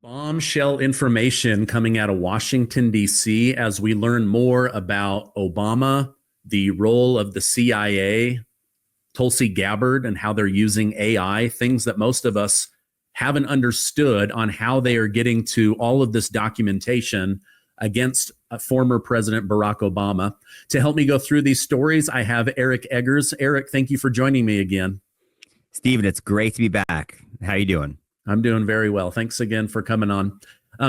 Bombshell information coming out of Washington, D.C., as we learn more about Obama, the role of the CIA, Tulsi Gabbard, and how they're using AI, things that most of us haven't understood on how they are getting to all of this documentation against former President Barack Obama. To help me go through these stories, I have Eric Eggers. Eric, thank you for joining me again. Stephen, it's great to be back. How you doing? I'm doing very well. Thanks again for coming on.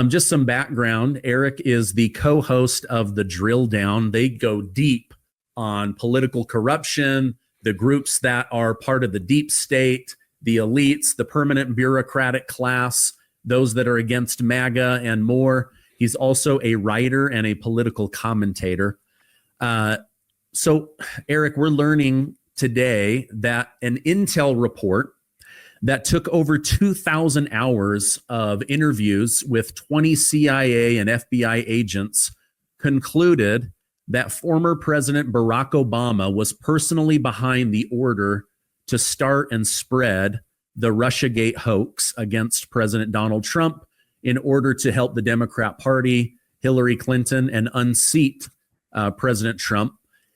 Just some background. Eric is the co-host of The Drill Down. They go deep on political corruption, the groups that are part of the deep state, the elites, the permanent bureaucratic class, those that are against MAGA, and more. He's also a writer and a political commentator. So, Eric, we're learning today that an intel report that took over 2,000 hours of interviews with 20 CIA and FBI agents concluded that former President Barack Obama was personally behind the order to start and spread the Russiagate hoax against President Donald Trump in order to help the Democrat Party, Hillary Clinton, and unseat President Trump.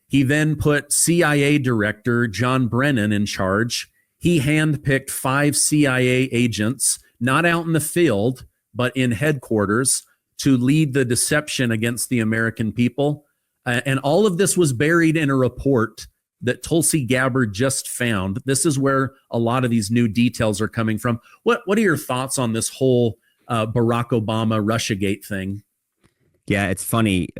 He then put CIA Director John Brennan in charge. He handpicked 5 CIA agents, not out in the field, but in headquarters, to lead the deception against the American people. And all of this was buried in a report that Tulsi Gabbard just found. This is where a lot of these new details are coming from. What are your thoughts on this whole Barack Obama Russiagate thing? Yeah, it's funny,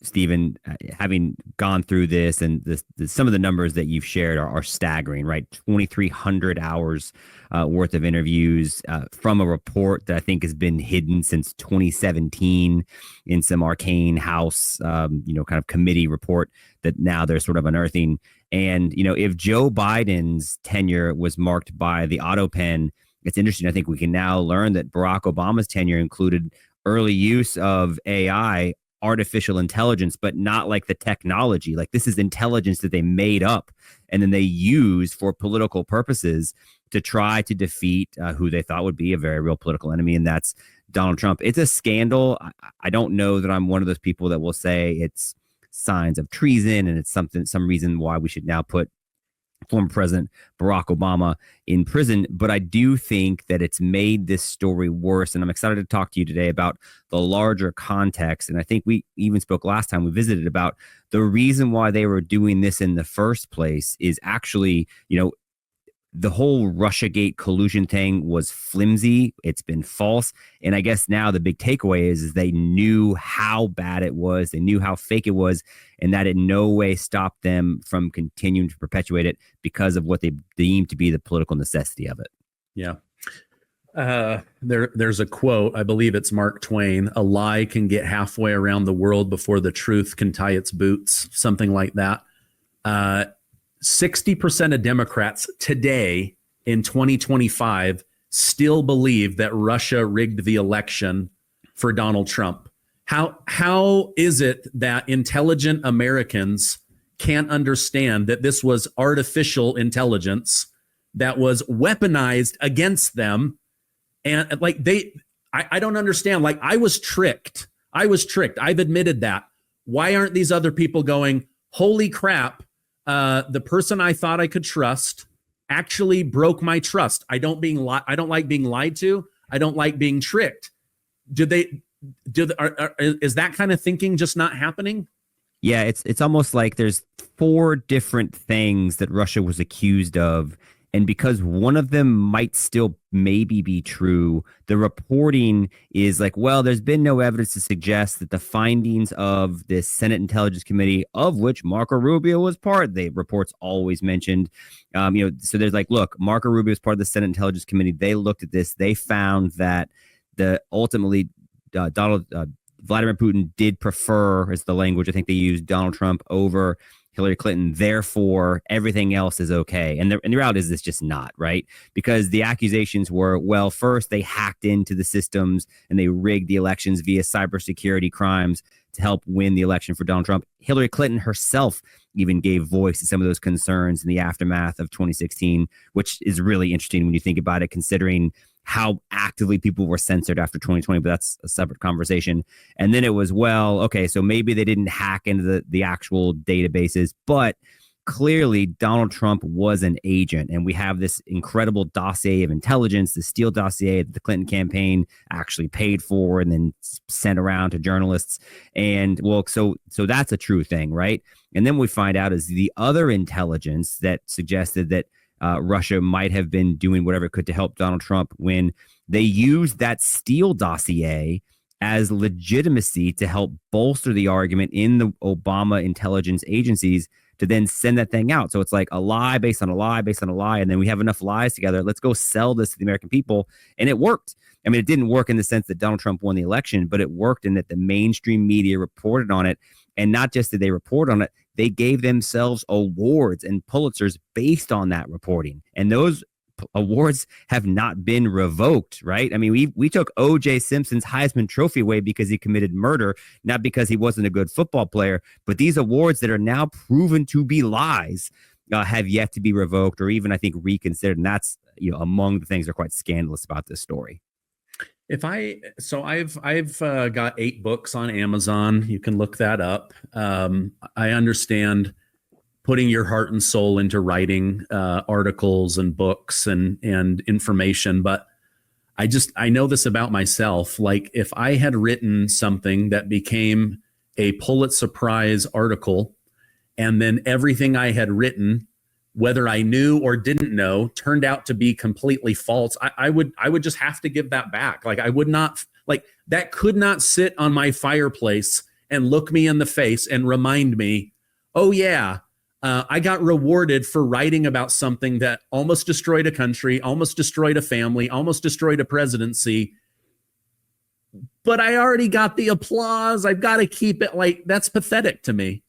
Stephen, having gone through this and some of the numbers that you've shared are staggering, right? 2,300 hours worth of interviews from a report that I think has been hidden since 2017 in some arcane House, kind of committee report that now they're sort of unearthing. And, if Joe Biden's tenure was marked by the auto pen, it's interesting. I think we can now learn that Barack Obama's tenure included early use of AI, artificial intelligence, but not like the technology. Like, this is intelligence that they made up and then they use for political purposes to try to defeat who they thought would be a very real political enemy, and that's Donald Trump. It's a scandal. I don't know that I'm one of those people that will say it's signs of treason and it's some reason why we should now put former President Barack Obama in prison. But I do think that it's made this story worse. And I'm excited to talk to you today about the larger context. And I think we even spoke last time we visited about the reason why they were doing this in the first place is actually, the whole Russiagate collusion thing was flimsy. It's been false. And I guess now the big takeaway is they knew how bad it was. They knew how fake it was, and that in no way stopped them from continuing to perpetuate it because of what they deemed to be the political necessity of it. Yeah. There's a quote, I believe it's Mark Twain: "A lie can get halfway around the world before the truth can tie its boots," something like that. 60% of Democrats today in 2025 still believe that Russia rigged the election for Donald Trump. How is it that intelligent Americans can't understand that this was artificial intelligence that was weaponized against them? And I don't understand. Like, I was tricked. I've admitted that. Why aren't these other people going, holy crap, the person I thought I could trust actually broke my trust. I don't like being lied to. I don't like being tricked. Is that kind of thinking just not happening? Yeah, it's almost like there's 4 different things that Russia was accused of. And because one of them might still maybe be true, the reporting is like, well, there's been no evidence to suggest that the findings of this Senate Intelligence Committee, of which Marco Rubio was part, the reports always mentioned, so there's like, look, Marco Rubio is part of the Senate Intelligence Committee. They looked at this. They found that ultimately Vladimir Putin did prefer, is the language I think they used, Donald Trump over Hillary Clinton, therefore everything else is okay. And the reality is this just not, right? Because the accusations were, well, first they hacked into the systems and they rigged the elections via cybersecurity crimes to help win the election for Donald Trump. Hillary Clinton herself even gave voice to some of those concerns in the aftermath of 2016, which is really interesting when you think about it, considering how actively people were censored after 2020, but that's a separate conversation. And then it was, well, okay, so maybe they didn't hack into the actual databases, but clearly Donald Trump was an agent. And we have this incredible dossier of intelligence, the Steele dossier that the Clinton campaign actually paid for and then sent around to journalists. And well, so that's a true thing, right? And then we find out is the other intelligence that suggested that Russia might have been doing whatever it could to help Donald Trump when they used that Steele dossier as legitimacy to help bolster the argument in the Obama intelligence agencies to then send that thing out. So it's like a lie based on a lie based on a lie. And then we have enough lies together. Let's go sell this to the American people. And it worked. I mean, it didn't work in the sense that Donald Trump won the election, but it worked in that the mainstream media reported on it. And not just did they report on it, they gave themselves awards and Pulitzers based on that reporting. And those awards have not been revoked, right? I mean, we took O.J. Simpson's Heisman Trophy away because he committed murder, not because he wasn't a good football player. But these awards that are now proven to be lies have yet to be revoked or even, I think, reconsidered. And that's, among the things that are quite scandalous about this story. I've got 8 books on Amazon. You can look that up. I understand putting your heart and soul into writing articles and books and information. But I know this about myself. Like if I had written something that became a Pulitzer Prize article and then everything I had written, whether I knew or didn't know, turned out to be completely false, I would just have to give that back. Like I would not, like that could not sit on my fireplace and look me in the face and remind me, oh yeah, I got rewarded for writing about something that almost destroyed a country, almost destroyed a family, almost destroyed a presidency. But I already got the applause. I've got to keep it. Like, that's pathetic to me.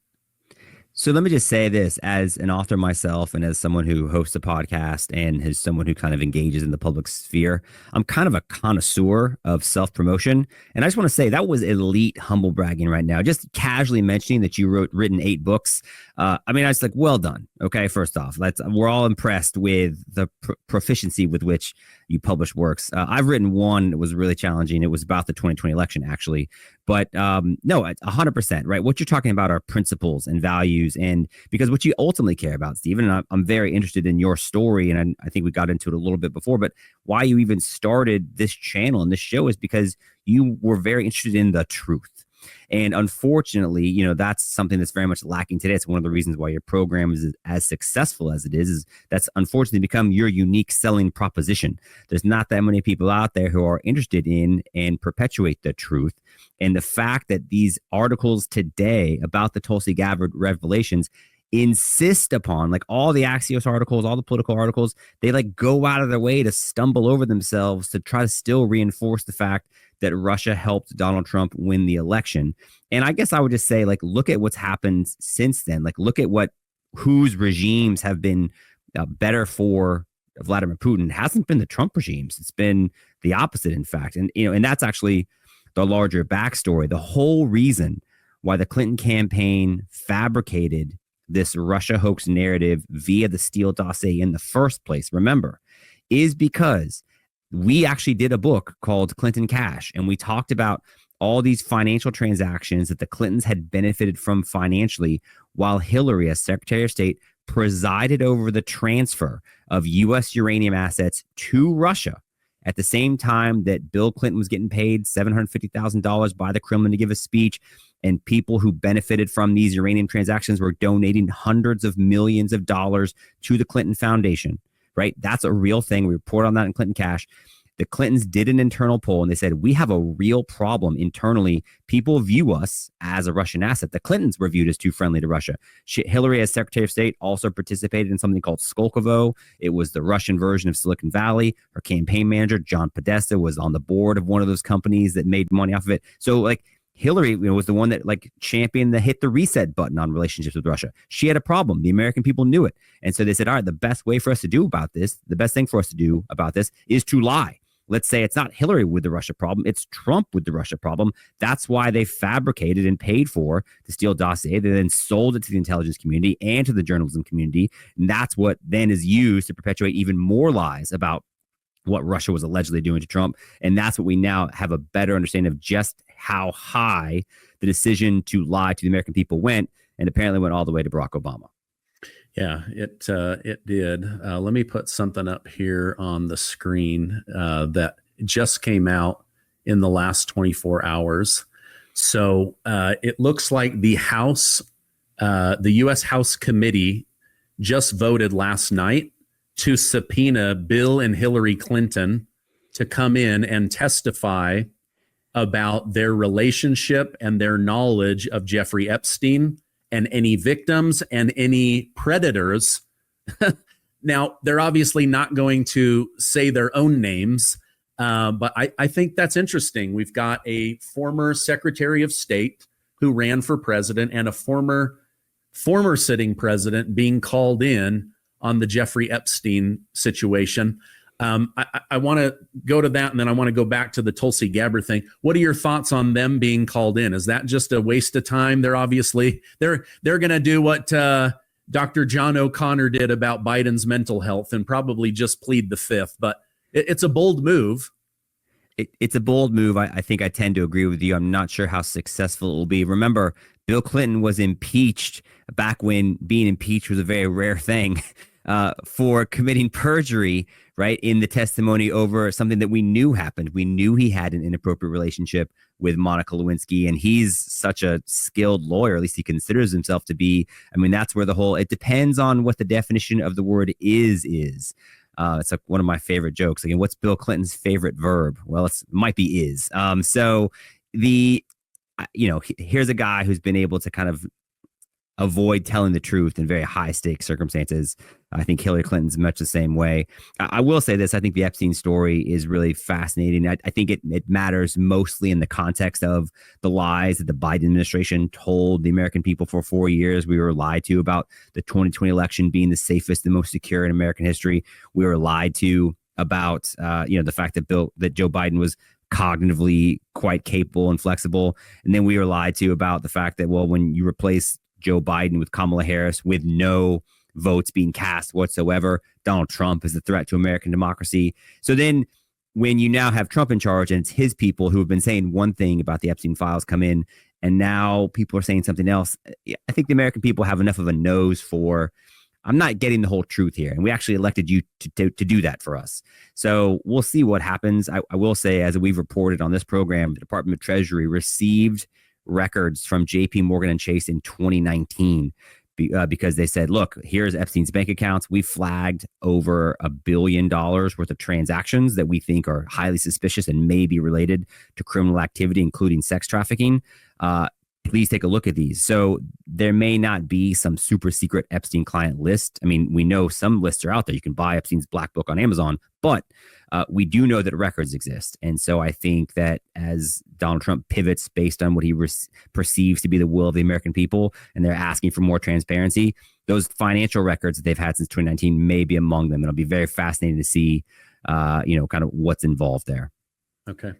So let me just say this as an author myself and as someone who hosts a podcast and as someone who kind of engages in the public sphere, I'm kind of a connoisseur of self-promotion. And I just want to say that was elite humble bragging right now. Just casually mentioning that you written 8 books. I was like, well done. Okay, first off, we're all impressed with the proficiency with which you publish works. I've written one that was really challenging. It was about the 2020 election, actually. But no, 100%, right? What you're talking about are principles and values. And because what you ultimately care about, Stephen, and I'm very interested in your story, and I think we got into it a little bit before, but why you even started this channel and this show is because you were very interested in the truth. And unfortunately, that's something that's very much lacking today. It's one of the reasons why your program is as successful as it is that's unfortunately become your unique selling proposition. There's not that many people out there who are interested in and perpetuate the truth. And the fact that these articles today about the Tulsi Gabbard revelations insist upon, like all the Axios articles, all the political articles, they like go out of their way to stumble over themselves to try to still reinforce the fact that Russia helped Donald Trump win the election. And I guess I would just say, like, look at what's happened since then. Like, look at whose regimes have been better for Vladimir Putin. It hasn't been the Trump regimes. It's been the opposite, in fact. And, and that's actually the larger backstory. The whole reason why the Clinton campaign fabricated this Russia hoax narrative via the Steele dossier in the first place, remember, is because we actually did a book called Clinton Cash, and we talked about all these financial transactions that the Clintons had benefited from financially while Hillary, as Secretary of State, presided over the transfer of U.S. uranium assets to Russia at the same time that Bill Clinton was getting paid $750,000 by the Kremlin to give a speech, and people who benefited from these uranium transactions were donating hundreds of millions of dollars to the Clinton Foundation. Right? That's a real thing. We report on that in Clinton Cash. The Clintons did an internal poll and they said, we have a real problem internally. People view us as a Russian asset. The Clintons were viewed as too friendly to Russia. Hillary, as Secretary of State, also participated in something called Skolkovo. It was the Russian version of Silicon Valley. Her campaign manager, John Podesta, was on the board of one of those companies that made money off of it. So like Hillary was the one that like championed the hit the reset button on relationships with Russia. She had a problem. The American people knew it. And so they said, all right, the best way for us to do about this, the best thing for us to do about this is to lie. Let's say it's not Hillary with the Russia problem, it's Trump with the Russia problem. That's why they fabricated and paid for the Steele dossier. They then sold it to the intelligence community and to the journalism community. And that's what then is used to perpetuate even more lies about what Russia was allegedly doing to Trump. And that's what we now have a better understanding of, just how high the decision to lie to the American people went, and apparently went all the way to Barack Obama. Yeah, it did. Let me put something up here on the screen that just came out in the last 24 hours. So it looks like the U.S. House Committee just voted last night to subpoena Bill and Hillary Clinton to come in and testify about their relationship and their knowledge of Jeffrey Epstein and any victims and any predators. Now, they're obviously not going to say their own names, but I think that's interesting. We've got a former Secretary of State who ran for president and a former sitting president being called in on the Jeffrey Epstein situation. I want to go to that, and then I want to go back to the Tulsi Gabbard thing. What are your thoughts on them being called in? Is that just a waste of time? They're obviously they're going to do what Dr. John O'Connor did about Biden's mental health and probably just plead the fifth. But it's a bold move. It's a bold move. I think I tend to agree with you. I'm not sure how successful it will be. Remember, Bill Clinton was impeached back when being impeached was a very rare thing, for committing perjury, right, in the testimony over something that we knew happened. We knew he had an inappropriate relationship with Monica Lewinsky, and he's such a skilled lawyer, at least he considers himself to be. I mean, that's where it depends on what the definition of the word is. It's like one of my favorite jokes. Again, what's Bill Clinton's favorite verb? Well, it might be is. Here's a guy who's been able to kind of avoid telling the truth in very high stakes circumstances. I think Hillary Clinton's much the same way. I will say this. I think the Epstein story is really fascinating. I think it matters mostly in the context of the lies that the Biden administration told the American people for 4 years. We were lied to about the 2020 election being the safest and most secure in American history. We were lied to about the fact that Joe Biden was cognitively quite capable and flexible. And then we were lied to about the fact that, well, when you replace Joe Biden with Kamala Harris with no votes being cast whatsoever, Donald Trump is a threat to American democracy. So then when you now have Trump in charge and it's his people who have been saying one thing about the Epstein files come in, and now people are saying something else, I think the American people have enough of a nose for, I'm not getting the whole truth here. And we actually elected you to do that for us. So we'll see what happens. I will say, as we've reported on this program, the Department of Treasury received records from JP Morgan and Chase in 2019 because they said, look, here's Epstein's bank accounts. We flagged over $1 billion worth of transactions that we think are highly suspicious and may be related to criminal activity, including sex trafficking. Please take a look at these. So there may not be some super secret Epstein client list. I mean, we know some lists are out there. You can buy Epstein's Black Book on Amazon, but we do know that records exist. And so I think that as Donald Trump pivots based on what he perceives to be the will of the American people, and they're asking for more transparency, those financial records that they've had since 2019 may be among them. It'll be very fascinating to see, kind of what's involved there. Okay.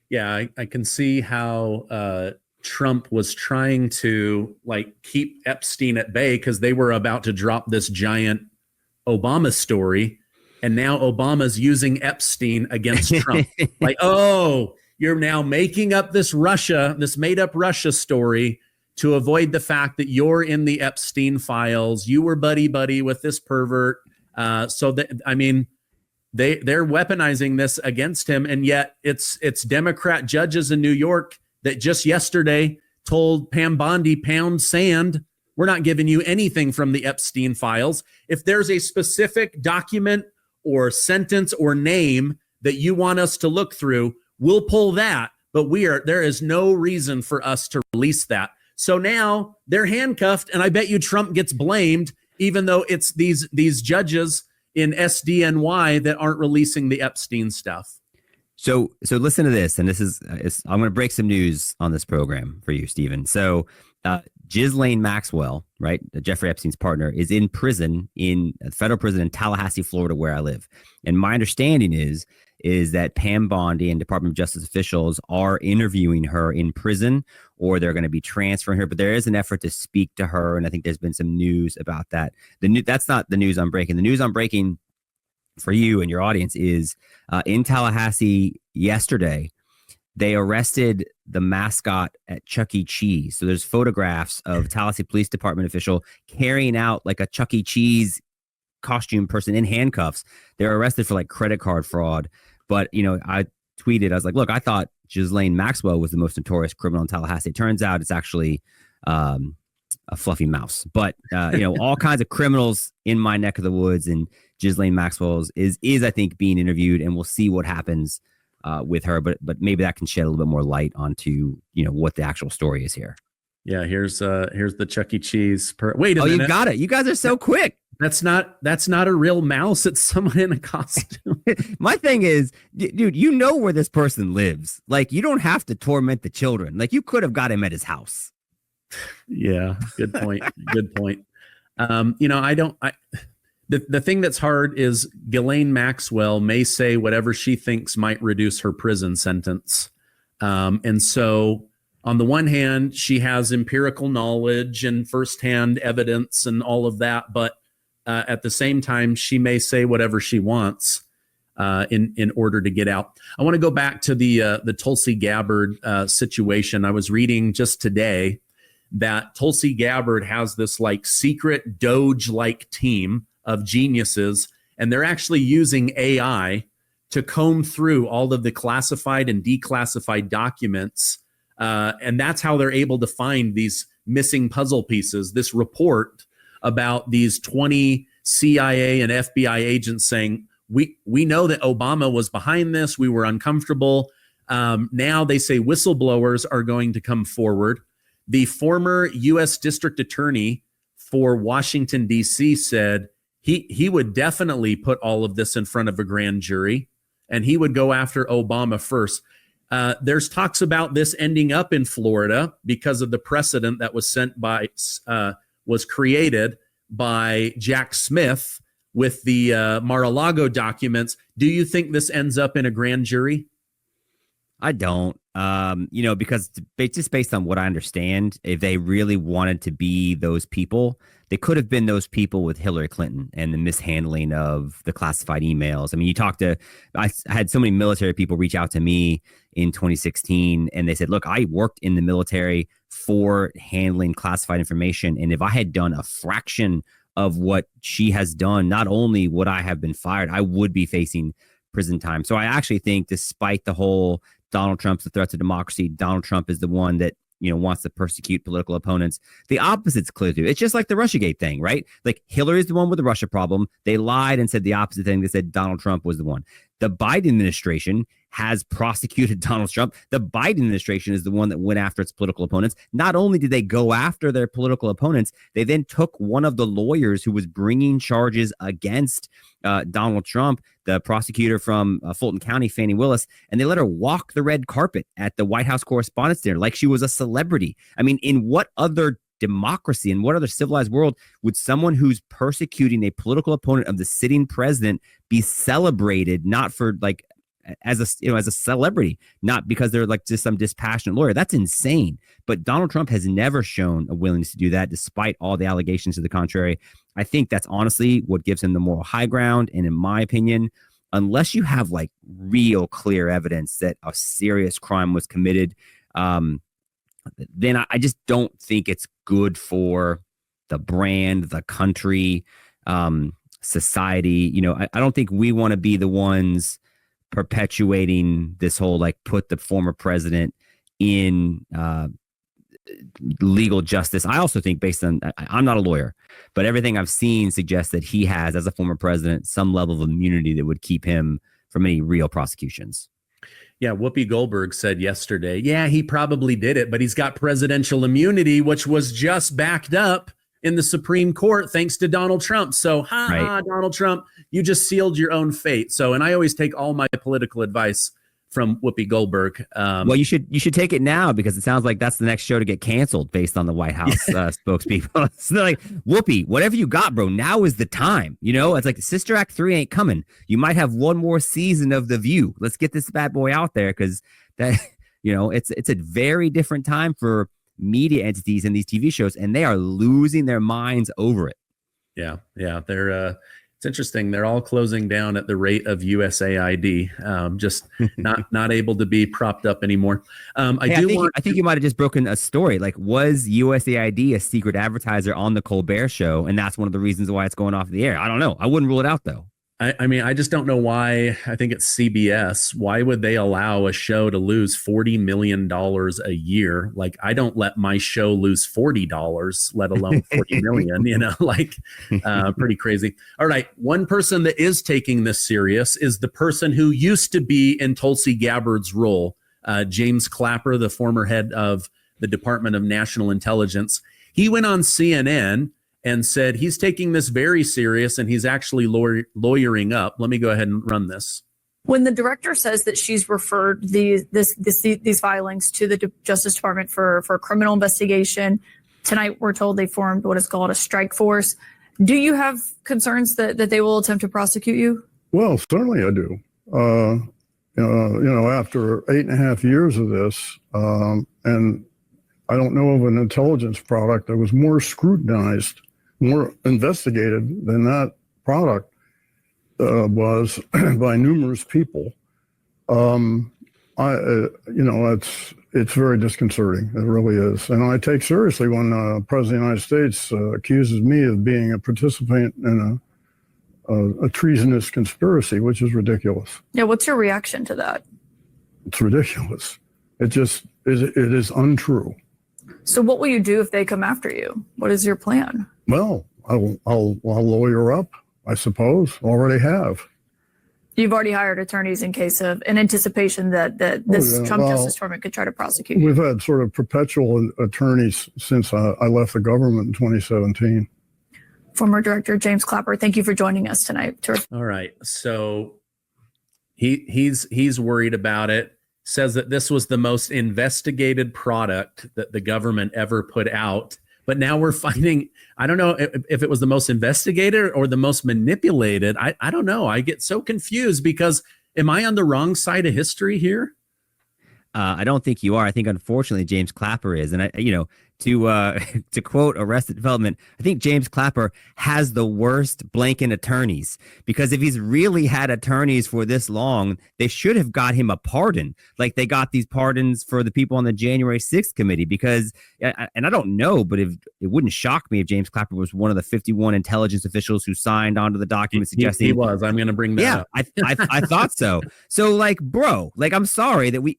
Yeah, I can see how Trump was trying to keep Epstein at bay because they were about to drop this giant Obama story. And now Obama's using Epstein against Trump. Oh, you're now making up this made up Russia story to avoid the fact that you're in the Epstein files. You were buddy with this pervert. They're weaponizing this against him. And yet it's Democrat judges in New York that just yesterday told Pam Bondi, pound sand, we're not giving you anything from the Epstein files. If there's a specific document or sentence or name that you want us to look through, we'll pull that, but there is no reason for us to release that. So now they're handcuffed, and I bet you Trump gets blamed, even though it's these judges in SDNY that aren't releasing the Epstein stuff. So listen to this, and I'm going to break some news on this program for you, Stephen. So Ghislaine Maxwell, right, Jeffrey Epstein's partner, is in prison, in a federal prison in Tallahassee, Florida, where I live. And my understanding is that Pam Bondi and Department of Justice officials are interviewing her in prison, or they're going to be transferring her. But there is an effort to speak to her, and I think there's been some news about that. That's not the news I'm breaking. The news I'm breaking for you and your audience is in Tallahassee yesterday, they arrested the mascot at Chuck E. Cheese. So there's photographs of Tallahassee Police Department official carrying out like a Chuck E. Cheese costume person in handcuffs. They're arrested for like credit card fraud. But, I tweeted, I was like, look, I thought Ghislaine Maxwell was the most notorious criminal in Tallahassee. It turns out it's actually a fluffy mouse. But, all kinds of criminals in my neck of the woods, and Ghislaine Maxwell is I think, being interviewed, and we'll see what happens with her. But maybe that can shed a little bit more light onto, what the actual story is here. Yeah, here's the Chuck E. Cheese. Wait a minute. You got it. You guys are so quick. That's not a real mouse. It's someone in a costume. My thing is, dude, you know where this person lives. Like, you don't have to torment the children. Like, you could have got him at his house. Yeah, good point. Good point. The thing that's hard is Ghislaine Maxwell may say whatever she thinks might reduce her prison sentence. And so on the one hand, she has empirical knowledge and firsthand evidence and all of that, but at the same time, she may say whatever she wants in order to get out. I want to go back to the Tulsi Gabbard situation. I was reading just today that Tulsi Gabbard has this like secret Doge-like team of geniuses, and they're actually using AI to comb through all of the classified and declassified documents. And that's how they're able to find these missing puzzle pieces. This report about these 20 CIA and FBI agents saying, we know that Obama was behind this. We were uncomfortable. Now they say whistleblowers are going to come forward. The former U.S. District Attorney for Washington, D.C. said he would definitely put all of this in front of a grand jury, and he would go after Obama first. There's talks about this ending up in Florida because of the precedent that was created by Jack Smith with the Mar-a-Lago documents. Do you think this ends up in a grand jury? I don't, because just based on what I understand, if they really wanted to be those people, they could have been those people with Hillary Clinton and the mishandling of the classified emails. I mean, I had so many military people reach out to me in 2016, and they said, look, I worked in the military for handling classified information. And if I had done a fraction of what she has done, not only would I have been fired, I would be facing prison time. So I actually think, despite the whole Donald Trump's the threat to democracy, Donald Trump is the one that wants to persecute political opponents, the opposite's clear too. It's just like the Russiagate thing, right? Like, Hillary's the one with the Russia problem. They lied and said the opposite thing. They said Donald Trump was the one. The Biden administration has prosecuted Donald Trump. The Biden administration is the one that went after its political opponents. Not only did they go after their political opponents, they then took one of the lawyers who was bringing charges against Donald Trump, the prosecutor from Fulton County, Fannie Willis, and they let her walk the red carpet at the White House Correspondents' Dinner like she was a celebrity. I mean, in what other democracy, in what other civilized world would someone who's persecuting a political opponent of the sitting president be celebrated, not for like as a celebrity, not because they're like just some dispassionate lawyer? That's insane. But Donald Trump has never shown a willingness to do that, despite all the allegations to the contrary. I think that's honestly what gives him the moral high ground. And in my opinion, unless you have like real clear evidence that a serious crime was committed, then I just don't think it's good for the brand, the country, society. I don't think we want to be the ones perpetuating this whole like put the former president in legal justice. I also think, based on, I'm not a lawyer, but everything I've seen suggests that he has, as a former president, some level of immunity that would keep him from any real prosecutions. Yeah, Whoopi Goldberg said yesterday, yeah, he probably did it, but he's got presidential immunity, which was just backed up in the Supreme Court thanks to Donald Trump. So, Donald Trump, you just sealed your own fate. So, and I always take all my political advice from Whoopi Goldberg. Well, you should take it now, because it sounds like that's the next show to get canceled based on the White House spokespeople. So they're like, Whoopi, whatever you got, bro, now is the time. It's like Sister Act 3 ain't coming. You might have one more season of The View. Let's get this bad boy out there, because that, it's a very different time for media entities in these TV shows, and they are losing their minds over it. Yeah. They're It's interesting. They're all closing down at the rate of USAID, just not able to be propped up anymore. I think you might have just broken a story. Like, was USAID a secret advertiser on the Colbert Show, and that's one of the reasons why it's going off the air? I don't know. I wouldn't rule it out though. I mean, I just don't know why. I think it's CBS. Why would they allow a show to lose $40 million a year? Like, I don't let my show lose $40, let alone 40 million, pretty crazy. All right. One person that is taking this serious is the person who used to be in Tulsi Gabbard's role, James Clapper, the former head of the Department of National Intelligence. He went on CNN and said he's taking this very serious and he's actually lawyering up. Let me go ahead and run this. When the director says that she's referred these filings to the Justice Department for criminal investigation, tonight we're told they formed what is called a strike force. Do you have concerns that they will attempt to prosecute you? Well, certainly I do. After 8.5 years of this, and I don't know of an intelligence product that was more scrutinized, more investigated than that product was by numerous people. It's very disconcerting. It really is. And I take seriously when the President of the United States accuses me of being a participant in a treasonous conspiracy, which is ridiculous. Yeah, what's your reaction to that? It's ridiculous. It is untrue. So what will you do if they come after you? What is your plan? Well, I'll lawyer up, I suppose. Already have. You've already hired attorneys in anticipation that this Trump Justice Department could try to prosecute you. We've had sort of perpetual attorneys since I left the government in 2017. Former Director James Clapper, thank you for joining us tonight. All right. So he's worried about it. Says that this was the most investigated product that the government ever put out. But now we're finding, I don't know if it was the most investigated or the most manipulated. I don't know. I get so confused because am I on the wrong side of history here? I don't think you are. I think, unfortunately, James Clapper is. And, to quote Arrested Development, I think James Clapper has the worst blanket attorneys, because if he's really had attorneys for this long, they should have got him a pardon. Like they got these pardons for the people on the January 6th committee, because, and I don't know, but it wouldn't shock me if James Clapper was one of the 51 intelligence officials who signed onto the document suggesting he was. I'm going to bring that up. I thought so. So bro, I'm sorry that we,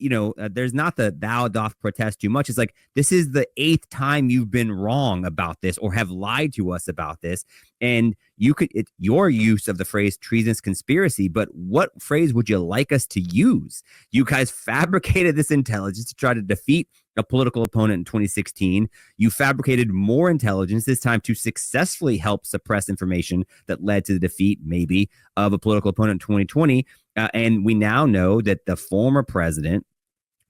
there's not the thou doth protest too much. It's like, this is the 8th time you've been wrong about this or have lied to us about this. And your use of the phrase treasonous conspiracy, but what phrase would you like us to use? You guys fabricated this intelligence to try to defeat a political opponent in 2016. You fabricated more intelligence this time to successfully help suppress information that led to the defeat, maybe, of a political opponent in 2020. And we now know that the former president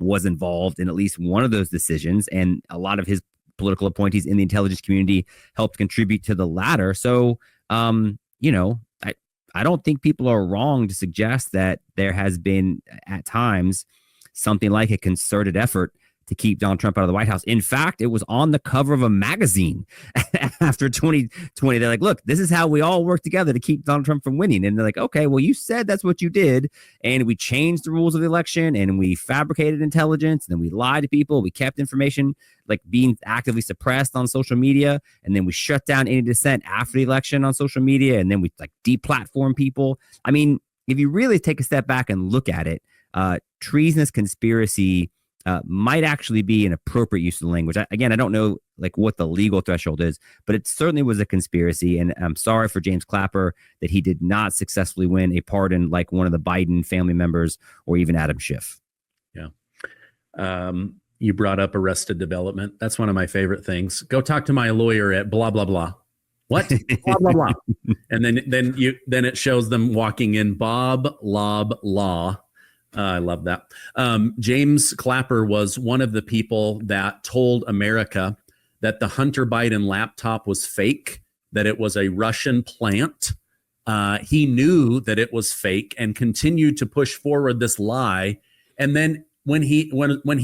was involved in at least one of those decisions, and a lot of his political appointees in the intelligence community helped contribute to the latter. So, I don't think people are wrong to suggest that there has been at times something like a concerted effort to keep Donald Trump out of the White House. In fact, it was on the cover of a magazine after 2020. They're like, look, this is how we all work together to keep Donald Trump from winning. And they're like, okay, well, you said that's what you did. And we changed the rules of the election, and we fabricated intelligence, and then we lied to people. We kept information being actively suppressed on social media. And then we shut down any dissent after the election on social media. And then we deplatform people. I mean, if you really take a step back and look at it, treasonous conspiracy might actually be an appropriate use of the language. I don't know what the legal threshold is, but it certainly was a conspiracy. And I'm sorry for James Clapper that he did not successfully win a pardon like one of the Biden family members or even Adam Schiff. Yeah. You brought up Arrested Development. That's one of my favorite things. Go talk to my lawyer at blah, blah, blah. What? Blah, blah, blah. And then it shows them walking in Bob, Lob, Law. I love that. James Clapper was one of the people that told America that the Hunter Biden laptop was fake, that it was a Russian plant. He knew that it was fake and continued to push forward this lie. And then when he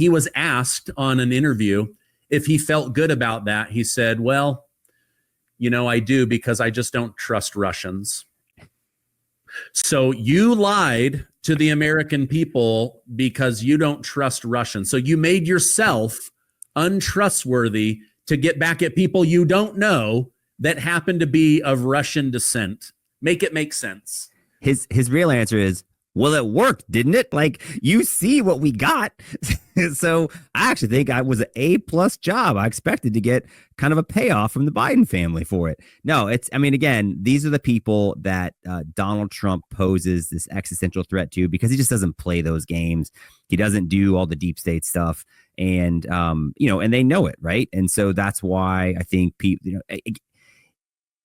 was asked on an interview if he felt good about that, he said, well, I do, because I just don't trust Russians. So you lied to the American people because you don't trust Russians. So you made yourself untrustworthy to get back at people you don't know that happen to be of Russian descent. Make it make sense. His real answer is, well, it worked, didn't it? Like, you see what we got. So I actually think I was an A+ job. I expected to get kind of a payoff from the Biden family for it. No, again, these are the people that Donald Trump poses this existential threat to, because he just doesn't play those games. He doesn't do all the deep state stuff. And, and they know it, right? And so that's why I think people,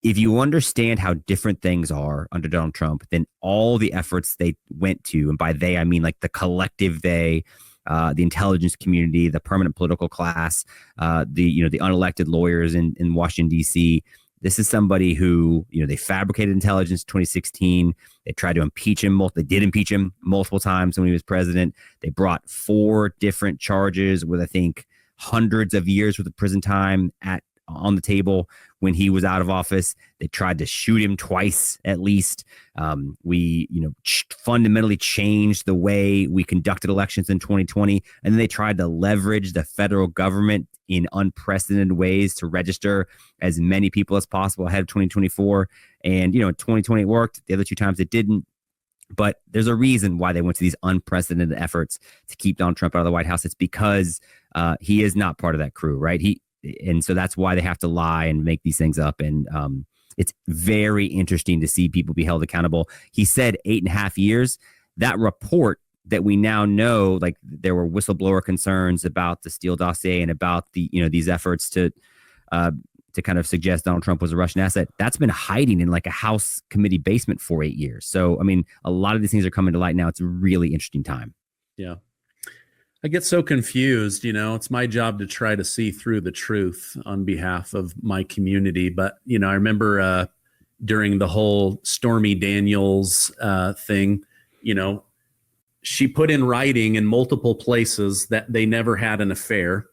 if you understand how different things are under Donald Trump, then all the efforts they went to, and by they, I mean like the collective they, the intelligence community, the permanent political class, the unelected lawyers in Washington, D.C. This is somebody who, they fabricated intelligence in 2016. They tried to impeach him. They did impeach him multiple times when he was president. They brought 4 different charges with, I think, hundreds of years worth of prison time on the table when he was out of office. They tried to shoot him twice, at least. We, fundamentally changed the way we conducted elections in 2020. And then they tried to leverage the federal government in unprecedented ways to register as many people as possible ahead of 2024. And, 2020 it worked. The other 2 times it didn't. But there's a reason why they went to these unprecedented efforts to keep Donald Trump out of the White House. It's because he is not part of that crew, right? And so that's why they have to lie and make these things up. And it's very interesting to see people be held accountable. He said 8.5 years. That report that we now know, like, there were whistleblower concerns about the Steele dossier and about the, these efforts to kind of suggest Donald Trump was a Russian asset. That's been hiding in like a House committee basement for 8 years. So, a lot of these things are coming to light now. It's a really interesting time. Yeah. I get so confused, it's my job to try to see through the truth on behalf of my community. But, I remember during the whole Stormy Daniels thing, she put in writing in multiple places that they never had an affair.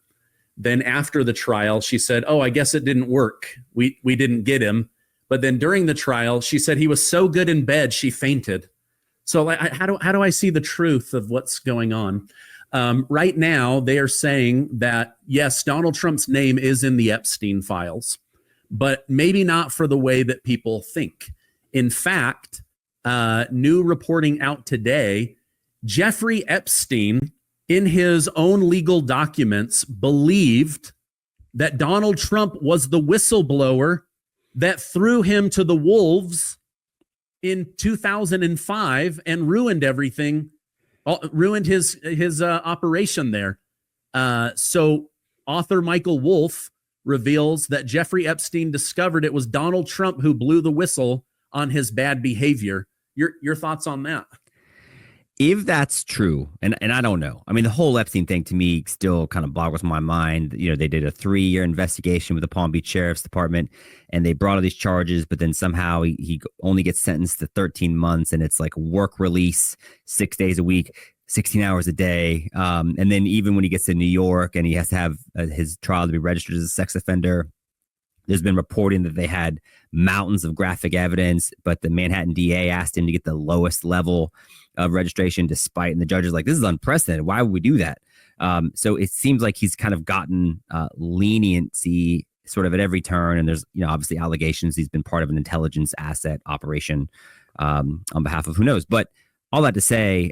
Then after the trial, she said, oh, I guess it didn't work. We didn't get him. But then during the trial, she said he was so good in bed, she fainted. So how do I see the truth of what's going on? Right now, they are saying that, yes, Donald Trump's name is in the Epstein files, but maybe not for the way that people think. In fact, new reporting out today, Jeffrey Epstein, in his own legal documents, believed that Donald Trump was the whistleblower that threw him to the wolves in 2005 and ruined everything. Ruined his operation there. So author Michael Wolff reveals that Jeffrey Epstein discovered it was Donald Trump who blew the whistle on his bad behavior. Your thoughts on that? If that's true, and I don't know. The whole Epstein thing to me still kind of boggles my mind. They did a 3-year investigation with the Palm Beach Sheriff's Department, and they brought all these charges, but then somehow he only gets sentenced to 13 months, and it's like work release 6 days a week, 16 hours a day. And then even when he gets to New York and he has to have his trial to be registered as a sex offender, there's been reporting that they had mountains of graphic evidence, but the Manhattan DA asked him to get the lowest level of registration and the judge is like, this is unprecedented. Why would we do that? So it seems like he's kind of gotten leniency sort of at every turn. And there's, obviously allegations he's been part of an intelligence asset operation on behalf of who knows. But all that to say,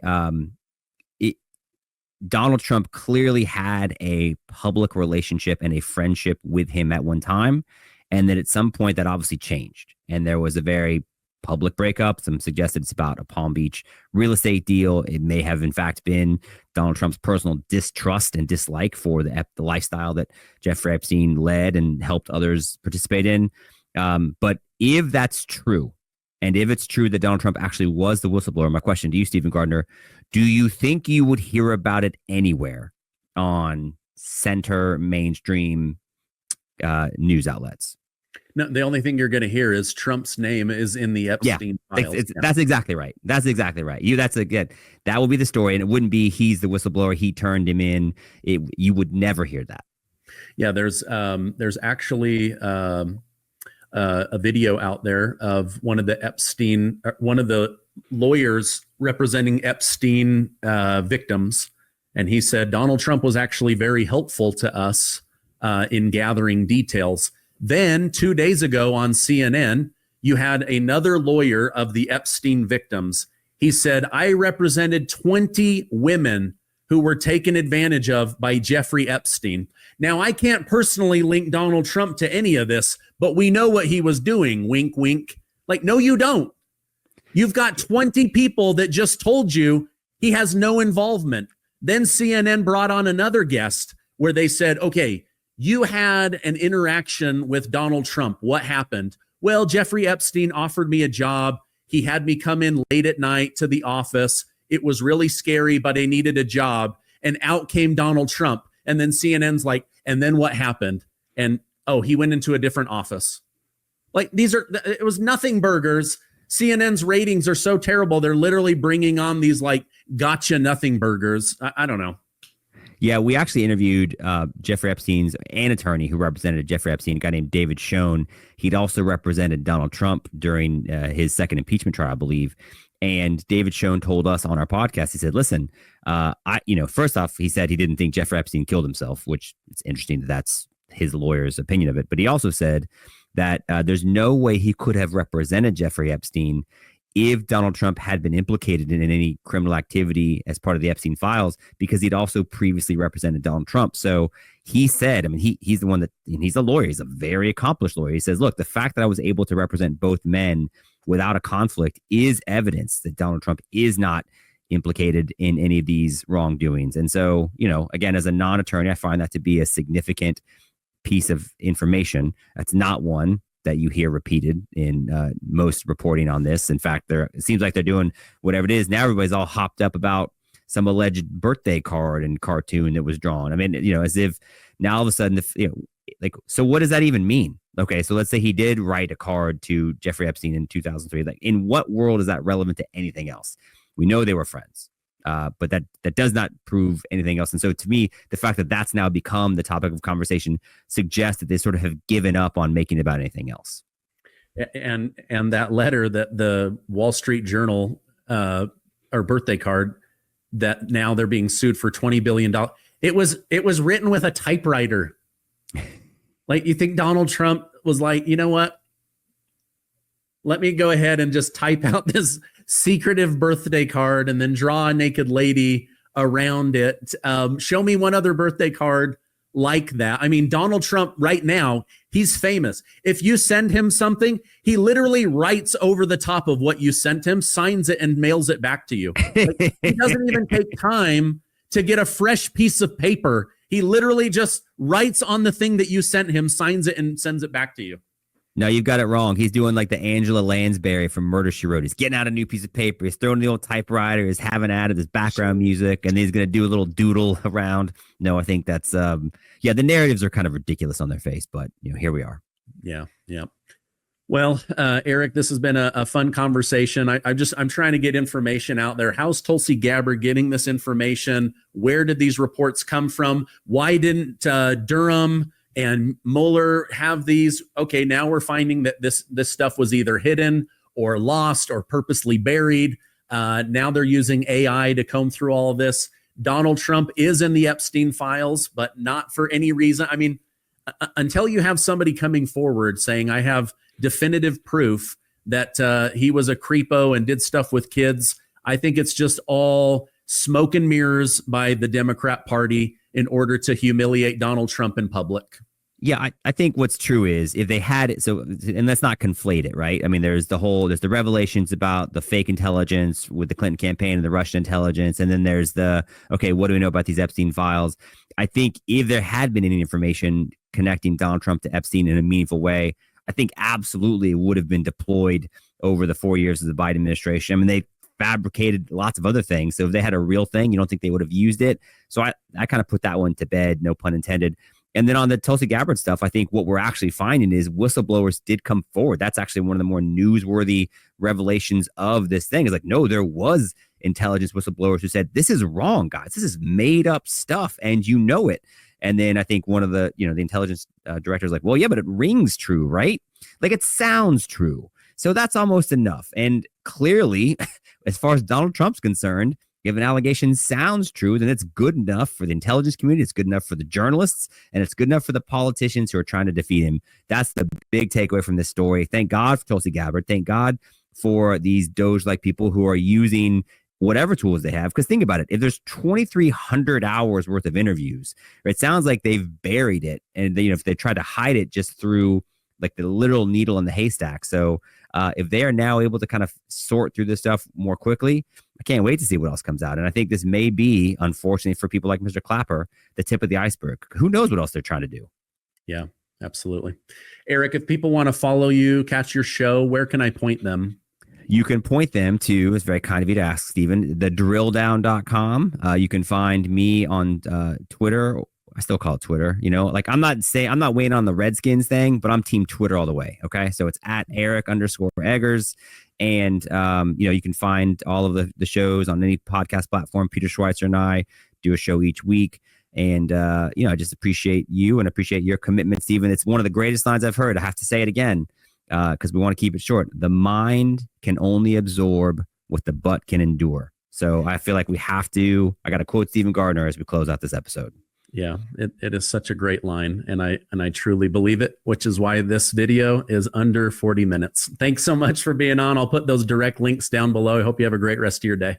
Donald Trump clearly had a public relationship and a friendship with him at one time. And that at some point that obviously changed. And there was a very public breakup. Some suggested it's about a Palm Beach real estate deal. It may have, in fact, been Donald Trump's personal distrust and dislike for the lifestyle that Jeffrey Epstein led and helped others participate in. But if that's true, and if it's true that Donald Trump actually was the whistleblower, my question to you, Stephen Gardner, do you think you would hear about it anywhere on center mainstream news outlets? No, the only thing you're going to hear is Trump's name is in the Epstein files. That's exactly right. That's exactly right. That will be the story, and it wouldn't be he's the whistleblower, he turned him in. You would never hear that. Yeah, there's actually a video out there of one of the lawyers representing Epstein victims, and he said Donald Trump was actually very helpful to us in gathering details. Then 2 days ago on CNN, you had another lawyer of the Epstein victims. He said, I represented 20 women who were taken advantage of by Jeffrey Epstein. Now, I can't personally link Donald Trump to any of this, but we know what he was doing. Wink, wink. Like, no, you don't. You've got 20 people that just told you he has no involvement. Then CNN brought on another guest where they said, okay, you had an interaction with Donald Trump. What happened? Well, Jeffrey Epstein offered me a job. He had me come in late at night to the office. It was really scary, but I needed a job. And out came Donald Trump. And then CNN's like, and then what happened? And, oh, he went into a different office. Like, it was nothing burgers. CNN's ratings are so terrible. They're literally bringing on these like gotcha nothing burgers. I don't know. Yeah, we actually interviewed Jeffrey Epstein's an attorney who represented Jeffrey Epstein, a guy named David Schoen. He'd also represented Donald Trump during his second impeachment trial, I believe. And David Schoen told us on our podcast, he said, listen, first off, he said he didn't think Jeffrey Epstein killed himself, which it's interesting that that's his lawyer's opinion of it. But he also said that there's no way he could have represented Jeffrey Epstein if Donald Trump had been implicated in any criminal activity as part of the Epstein files, because he'd also previously represented Donald Trump. So he said, I mean, he's the one that, and he's a lawyer. He's a very accomplished lawyer. He says, look, the fact that I was able to represent both men without a conflict is evidence that Donald Trump is not implicated in any of these wrongdoings. And so, again, as a non-attorney, I find that to be a significant piece of information. That's not one that you hear repeated in most reporting on this. In fact, it seems like they're doing whatever it is. Now everybody's all hopped up about some alleged birthday card and cartoon that was drawn. I mean, as if now all of a sudden, so what does that even mean? Okay, so let's say he did write a card to Jeffrey Epstein in 2003. Like, in what world is that relevant to anything else? We know they were friends. But that does not prove anything else. And so to me, the fact that that's now become the topic of conversation suggests that they sort of have given up on making it about anything else. And that letter that the Wall Street Journal or birthday card that now they're being sued for $20 billion. It was written with a typewriter. Like, you think Donald Trump was like, you know what? Let me go ahead and just type out this secretive birthday card and then draw a naked lady around it. Show me one other birthday card like that. I mean, Donald Trump right now, he's famous. If you send him something, he literally writes over the top of what you sent him, signs it, and mails it back to you. Like, he doesn't even take time to get a fresh piece of paper. He literally just writes on the thing that you sent him, signs it, and sends it back to you. No, you've got it wrong. He's doing like the Angela Lansbury from Murder, She Wrote. He's getting out a new piece of paper. He's throwing the old typewriter. He's having at it, his background music, and he's going to do a little doodle around. No, I think that's, the narratives are kind of ridiculous on their face, but here we are. Yeah. Well, Eric, this has been a fun conversation. I'm trying to get information out there. How's Tulsi Gabbard getting this information? Where did these reports come from? Why didn't Durham and Mueller have these? Okay, now we're finding that this stuff was either hidden or lost or purposely buried. Now they're using AI to comb through all of this. Donald Trump is in the Epstein files, but not for any reason. I mean, until you have somebody coming forward saying, I have definitive proof that he was a creepo and did stuff with kids, I think it's just all smoke and mirrors by the Democrat Party in order to humiliate Donald Trump in public. Yeah, I think what's true is if they had it, and let's not conflate it, right? I mean, there's the revelations about the fake intelligence with the Clinton campaign and the Russian intelligence. And then there's okay, what do we know about these Epstein files? I think if there had been any information connecting Donald Trump to Epstein in a meaningful way, I think absolutely it would have been deployed over the 4 years of the Biden administration. I mean, they fabricated lots of other things. So if they had a real thing, you don't think they would have used it. So I kind of put that one to bed, no pun intended. And then on the Tulsi Gabbard stuff, I think what we're actually finding is whistleblowers did come forward. That's actually one of the more newsworthy revelations of this thing. Is like, no, there was intelligence whistleblowers who said, this is wrong, guys. This is made up stuff, and you know it. And then I think one of the, the intelligence directors like, well, yeah, but it rings true, right? Like, it sounds true. So that's almost enough. And clearly, as far as Donald Trump's concerned, if an allegation sounds true, then it's good enough for the intelligence community, it's good enough for the journalists, and it's good enough for the politicians who are trying to defeat him. That's the big takeaway from this story. Thank God for Tulsi Gabbard. Thank God for these Doge-like people who are using whatever tools they have. Because think about it. If there's 2,300 hours worth of interviews, it sounds like they've buried it. And they, if they tried to hide it just through like the literal needle in the haystack. So if they are now able to kind of sort through this stuff more quickly, I can't wait to see what else comes out. And I think this may be, unfortunately, for people like Mr. Clapper, the tip of the iceberg. Who knows what else they're trying to do? Yeah, absolutely. Eric, if people want to follow you, catch your show, where can I point them? You can point them to, it's very kind of you to ask, Stephen, thedrilldown.com. You can find me on Twitter. I still call it Twitter, you know, like I'm not weighing on the Redskins thing, but I'm team Twitter all the way. Okay. So it's at Eric_Eggers. And, you know, you can find all of the shows on any podcast platform. Peter Schweizer and I do a show each week. And, you know, I just appreciate you and appreciate your commitment, Stephen. It's one of the greatest lines I've heard. I have to say it again, because we want to keep it short. The mind can only absorb what the butt can endure. So I feel like we have to, I got to quote Stephen Gardner as we close out this episode. Yeah, it is such a great line, and I truly believe it, which is why this video is under 40 minutes. Thanks so much for being on. I'll put those direct links down below. I hope you have a great rest of your day.